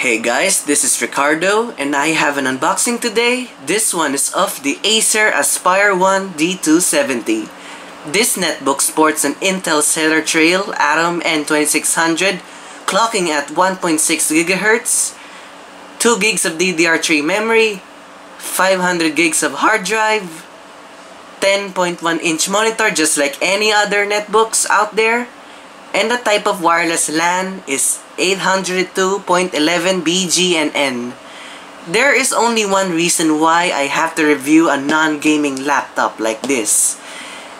Hey guys, this is Ricardo and I have an unboxing today. This one is of the Acer Aspire 1 D270. This netbook sports an Intel Stellar Trail Atom N2600 clocking at 1.6 GHz, 2 gigs of DDR3 memory, 500 gigs of hard drive, 10.1-inch monitor just like any other netbooks out there, and the type of wireless LAN is 802.11 BGNN. There is only one reason why I have to review a non-gaming laptop like this,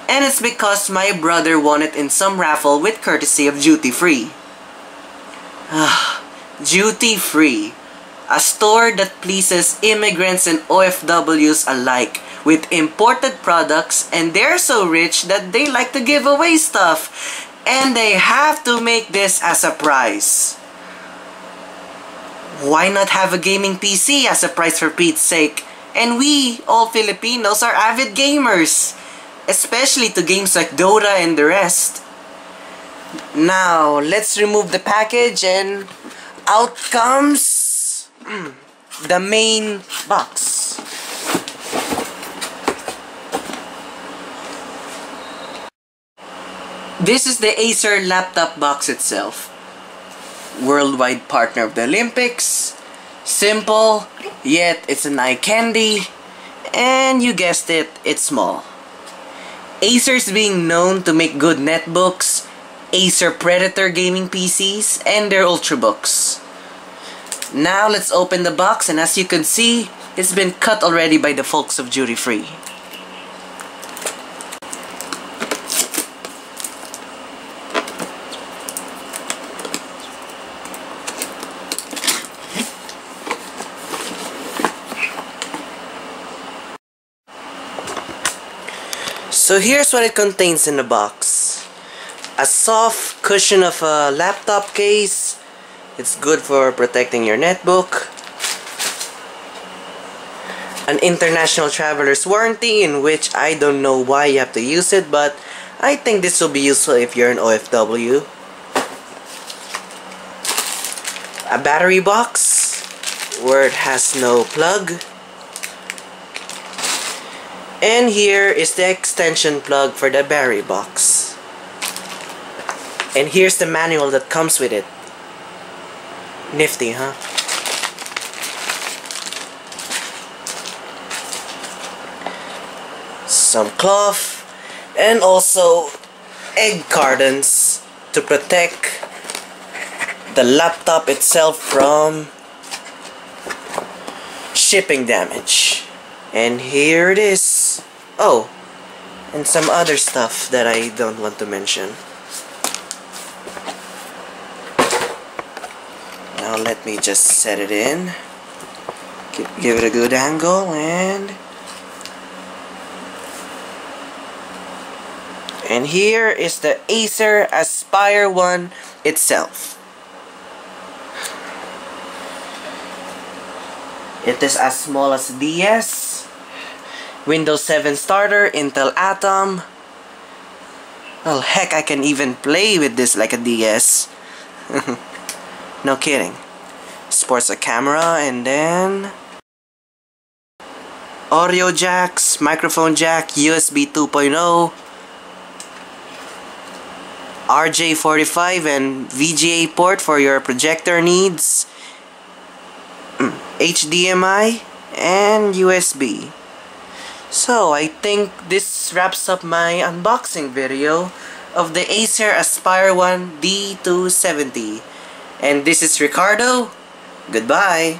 and it's because my brother won it in some raffle with courtesy of Duty Free. Duty Free, a store that pleases immigrants and OFWs alike with imported products, and they're so rich that they like to give away stuff. And they have to make this as a prize. Why not have a gaming PC as a prize for Pete's sake? And we, all Filipinos, are avid gamers, especially to games like Dota and the rest. Now, let's remove the package and out comes the main box. This is the Acer laptop box itself. Worldwide partner of the Olympics. Simple, yet it's an eye candy. And you guessed it, it's small. Acer's being known to make good netbooks, Acer Predator gaming PCs, and their Ultrabooks. Now let's open the box, and as you can see, it's been cut already by the folks of Duty Free. So here's what it contains in the box. A soft cushion of a laptop case. It's good for protecting your netbook. An international traveler's warranty, in which I don't know why you have to use it, but I think this will be useful if you're an OFW. A battery box where it has no plug. And here is the extension plug for the battery box. And here's the manual that comes with it. Nifty, huh? Some cloth and also egg cartons to protect the laptop itself from shipping damage. And here it is. Oh, and some other stuff that I don't want to mention. Now let me just set it in. Give it a good angle and here is the Acer Aspire 1 itself. It is as small as a DS. Windows 7 starter, Intel Atom. Well, heck, I can even play with this like a DS. No kidding. Sports a camera and then audio jacks, microphone jack, USB 2.0, RJ45 and VGA port for your projector needs, HDMI and USB. So I think this wraps up my unboxing video of the Acer Aspire 1 D270. And this is Ricardo. Goodbye.